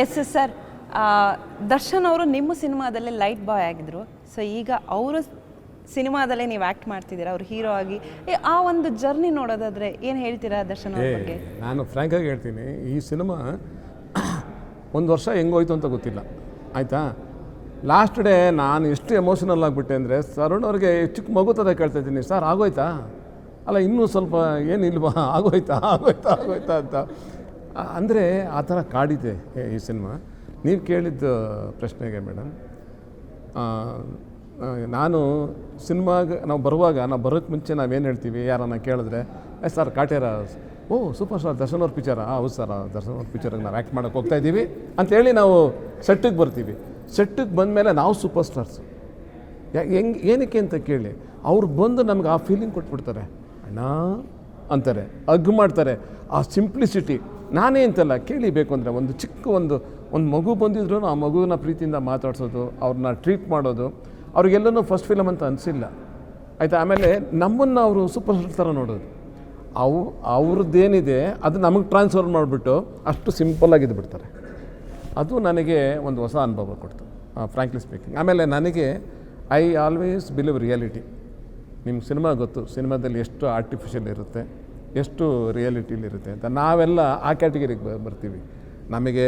Yes sir. Darshan ಅವರು ನಿಮ್ಮ ಸಿನಿಮಾದಲ್ಲಿ ಲೈಟ್ ಬಾಯ್ ಆಗಿದ್ರು. ಸೊ ಈಗ ಅವರು ಸಿನಿಮಾದಲ್ಲೇ ನೀವು ಆ್ಯಕ್ಟ್ ಮಾಡ್ತಿದ್ದೀರಾ, ಅವ್ರು ಹೀರೋ ಆಗಿ. ಆ ಒಂದು ಜರ್ನಿ ನೋಡೋದಾದರೆ ಏನು ಹೇಳ್ತೀರಾ ದರ್ಶನ್ ಅವ್ರ ಬಗ್ಗೆ? ನಾನು ಫ್ರ್ಯಾಂಕಾಗಿ ಹೇಳ್ತೀನಿ, ಈ ಸಿನಿಮಾ ಒಂದು ವರ್ಷ ಹೆಂಗೋಯ್ತು ಅಂತ ಗೊತ್ತಿಲ್ಲ, ಆಯಿತಾ. ಲಾಸ್ಟ್ ಡೇ ನಾನು ಎಷ್ಟು ಎಮೋಷನಲ್ ಆಗಿಬಿಟ್ಟೆ ಅಂದರೆ, ಸರುಣ್ ಅವ್ರಿಗೆ ಚಿಕ್ಕ ಮಗು ಥರ ಕೇಳ್ತಾ ಇದ್ದೀನಿ, ಸರ್ ಆಗೋಯ್ತಾ, ಅಲ್ಲ ಇನ್ನೂ ಸ್ವಲ್ಪ ಏನಿಲ್ವಾ, ಆಗೋಯ್ತಾ ಆಗೋಯ್ತಾ ಆಗೋಯ್ತಾ ಅಂತ. ಅಂದರೆ ಆ ಥರ ಕಾಡಿದೆ ಈ ಸಿನಿಮಾ. ನೀವು ಕೇಳಿದ್ದ ಪ್ರಶ್ನೆಗೆ ಮೇಡಮ್, ನಾನು ಸಿನಿಮಾಗೆ ನಾವು ಬರೋಕ್ಕೆ ಮುಂಚೆ ನಾವೇನು ಹೇಳ್ತೀವಿ, ಯಾರನ್ನ ಕೇಳಿದ್ರೆ ಸರ್ ಕಾಟೇರ, ಓ ಸೂಪರ್ ಸ್ಟಾರ್ ದರ್ಶನ್ ಅವ್ರ ಪಿಕ್ಚರಾ, ಹೌದು ಸರ್ ದರ್ಶನ್ ಅವ್ರ ಪಿಕ್ಚರ್ಗೆ ನಾವು ಆ್ಯಕ್ಟ್ ಮಾಡೋಕ್ಕೆ ಹೋಗ್ತಾಯಿದ್ದೀವಿ ಅಂತೇಳಿ ನಾವು ಸೆಟ್ಟಿಗೆ ಬರ್ತೀವಿ. ಸೆಟ್ಟಿಗೆ ಬಂದಮೇಲೆ ನಾವು ಸೂಪರ್ ಸ್ಟಾರ್ಸು. ಏನಕ್ಕೆ ಅಂತ ಕೇಳಿ, ಅವ್ರು ಬಂದು ನಮ್ಗೆ ಆ ಫೀಲಿಂಗ್ ಕೊಟ್ಬಿಡ್ತಾರೆ, ಅಣ್ಣ ಅಂತಾರೆ, ಅಗ್ ಮಾಡ್ತಾರೆ. ಆ ಸಿಂಪ್ಲಿಸಿಟಿ ನಾನೇ ಅಂತಲ್ಲ, ಕೇಳಿಬೇಕು ಅಂದರೆ ಒಂದು ಚಿಕ್ಕ ಒಂದು ಮಗು ಬಂದಿದ್ರು ಆ ಮಗುವಿನ ಪ್ರೀತಿಯಿಂದ ಮಾತಾಡ್ಸೋದು, ಅವ್ರನ್ನ ಟ್ರೀಟ್ ಮಾಡೋದು, ಅವ್ರಿಗೆಲ್ಲನೂ ಫಸ್ಟ್ ಫಿಲಮ್ ಅಂತ ಅನಿಸಿಲ್ಲ, ಆಯಿತಾ. ಆಮೇಲೆ ನಮ್ಮನ್ನು ಅವರು ಸೂಪರ್ ಸ್ಟಾರ್ ಥರ ನೋಡೋದು, ಅವ್ರದ್ದೇನಿದೆ ಅದು ನಮಗೆ ಟ್ರಾನ್ಸ್ಫರ್ ಮಾಡಿಬಿಟ್ಟು ಅಷ್ಟು ಸಿಂಪಲ್ಲಾಗಿದ್ದು ಬಿಡ್ತಾರೆ. ಅದು ನನಗೆ ಒಂದು ಹೊಸ ಅನುಭವ ಕೊಡ್ತು, ಫ್ರ್ಯಾಂಕ್ಲಿ ಸ್ಪೀಕಿಂಗ್. ಆಮೇಲೆ ನನಗೆ ಐ ಆಲ್ವೇಸ್ ಬಿಲೀವ್ ರಿಯಾಲಿಟಿ. ನಿಮ್ಮ ಸಿನಿಮಾ ಗೊತ್ತು, ಸಿನಿಮಾದಲ್ಲಿ ಎಷ್ಟು ಆರ್ಟಿಫಿಷಿಯಲ್ ಇರುತ್ತೆ, ಎಷ್ಟು ರಿಯಾಲಿಟಿಲಿರುತ್ತೆ ಅಂತ. ನಾವೆಲ್ಲ ಆ ಕ್ಯಾಟಗರಿಗೆ ಬರ್ತೀವಿ. ನಮಗೆ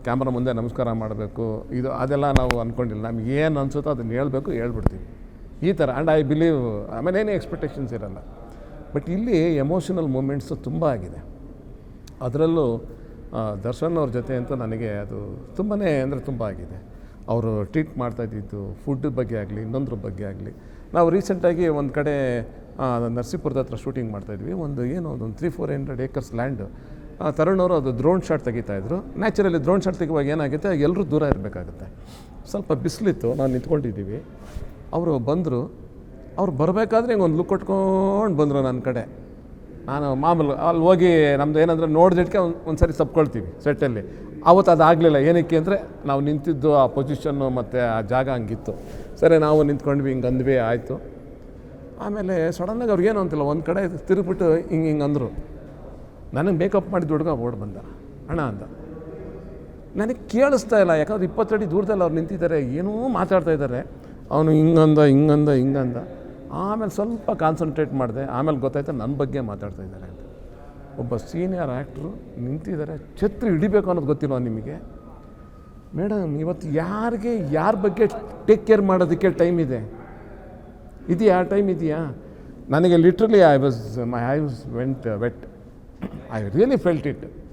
ಕ್ಯಾಮ್ರಾ ಮುಂದೆ ನಮಸ್ಕಾರ ಮಾಡಬೇಕು, ಇದು ಅದೆಲ್ಲ ನಾವು ಅಂದ್ಕೊಂಡಿಲ್ಲ. ನಮ್ಗೆ ಏನು ಅನಿಸುತ್ತೋ ಅದನ್ನು ಹೇಳ್ಬಿಡ್ತೀವಿ ಈ ಥರ. ಆ್ಯಂಡ್ ಐ ಬಿಲೀವ್, ಆಮೇಲೆ ಏನೇ ಎಕ್ಸ್ಪೆಕ್ಟೇಷನ್ಸ್ ಇರಲ್ಲ. ಬಟ್ ಇಲ್ಲಿ ಎಮೋಷನಲ್ ಮೂಮೆಂಟ್ಸು ತುಂಬ ಆಗಿದೆ. ಅದರಲ್ಲೂ ದರ್ಶನ್ ಅವ್ರ ಜೊತೆ ಅಂತೂ ನನಗೆ ಅದು ತುಂಬಾ ಅಂದರೆ ತುಂಬ ಆಗಿದೆ. ಅವರು ಟ್ರೀಟ್ ಮಾಡ್ತಾಯಿದ್ದಿದ್ದು ಫುಡ್ ಬಗ್ಗೆ ಆಗಲಿ, ಇನ್ನೊಂದ್ರ ಬಗ್ಗೆ ಆಗಲಿ. ನಾವು ರೀಸೆಂಟಾಗಿ ಒಂದು ಕಡೆ ನರಸೀಪುರದ ಹತ್ರ ಶೂಟಿಂಗ್ ಮಾಡ್ತಾಯಿದ್ವಿ. ಒಂದು 300-400 ಏಕರ್ಸ್ ಲ್ಯಾಂಡ್. ತರುಣ್ ಅವರು ಅದು ಡ್ರೋನ್ ಶಾಟ್ ತೆಗಿತಾಯಿದ್ರು. ನ್ಯಾಚುರಲಿ ಡ್ರೋನ್ ಶಾಟ್ ತೆಗುವಾಗ ಏನಾಗುತ್ತೆ, ಎಲ್ಲರೂ ದೂರ ಇರಬೇಕಾಗುತ್ತೆ. ಸ್ವಲ್ಪ ಬಿಸಿಲಿತ್ತು, ನಾವು ನಿಂತ್ಕೊಂಡಿದ್ದೀವಿ. ಅವರು ಬಂದರು. ಅವ್ರು ಬರಬೇಕಾದ್ರೆ ಹಿಂಗೆ ಒಂದು ಲುಕ್ ಕೊಟ್ಕೊಂಡು ಬಂದರು ನನ್ನ ಕಡೆ. ನಾನು ಮಾಮೂಲು ಅಲ್ಲಿ ಹೋಗಿ ನಮ್ಮದು ಏನಂದರೆ ನೋಡಿದಿಟ್ಟಕ್ಕೆ ಒಂದು ಸರಿ ಸಪ್ಕೊಳ್ತೀವಿ ಸೆಟ್ಟಲ್ಲಿ. ಆವತ್ತು ಅದಾಗಲಿಲ್ಲ. ಏನಕ್ಕೆ ಅಂದರೆ ನಾವು ನಿಂತಿದ್ದು ಆ ಪೊಸಿಷನ್ನು ಮತ್ತು ಆ ಜಾಗ ಹಂಗಿತ್ತು. ಸರಿ ನಾವು ನಿಂತ್ಕೊಂಡ್ವಿ, ಹಿಂಗೆ ಅಂದ್ವಿ, ಆಯಿತು. ಆಮೇಲೆ ಸಡನ್ನಾಗಿ ಅವ್ರಿಗೇನು ಅಂತಿಲ್ಲ, ಒಂದು ಕಡೆ ತಿರುಗಿಬಿಟ್ಟು ಹಿಂಗೆ ಅಂದರು. ನನಗೆ ಮೇಕಪ್ ಮಾಡಿದ ಹುಡುಗ ಓಡ್ ಬಂದ, ಅಣ್ಣ ಅಂದ. ನನಗೆ ಕೇಳಿಸ್ತಾ ಇಲ್ಲ, ಯಾಕಂದ್ರೆ 20 ಅಡಿ ದೂರದಲ್ಲಿ ಅವ್ರು ನಿಂತಿದ್ದಾರೆ, ಏನೂ ಮಾತಾಡ್ತಾ ಇದ್ದಾರೆ. ಅವನು ಹಿಂಗಂದ. ಆಮೇಲೆ ಸ್ವಲ್ಪ ಕಾನ್ಸಂಟ್ರೇಟ್ ಮಾಡಿದೆ. ಆಮೇಲೆ ಗೊತ್ತಾಯ್ತು ನನ್ನ ಬಗ್ಗೆ ಮಾತಾಡ್ತಾ ಇದ್ದಾರೆ ಅಂತ. ಒಬ್ಬ ಸೀನಿಯರ್ ಆ್ಯಕ್ಟ್ರು ನಿಂತಿದ್ದಾರೆ, ಛತ್ರಿ ಹಿಡಿಬೇಕು ಅನ್ನೋದು ಗೊತ್ತಿಲ್ಲ ನಿಮಗೆ ಮೇಡಮ್. ಇವತ್ತು ಯಾರ ಬಗ್ಗೆ ಟೇಕ್ ಕೇರ್ ಮಾಡೋದಕ್ಕೆ ಟೈಮ್ ಇದೆಯಾ? ಟೈಮ್ ಇದೆಯಾ? ನನಗೆ literally my eyes went wet. I really felt it.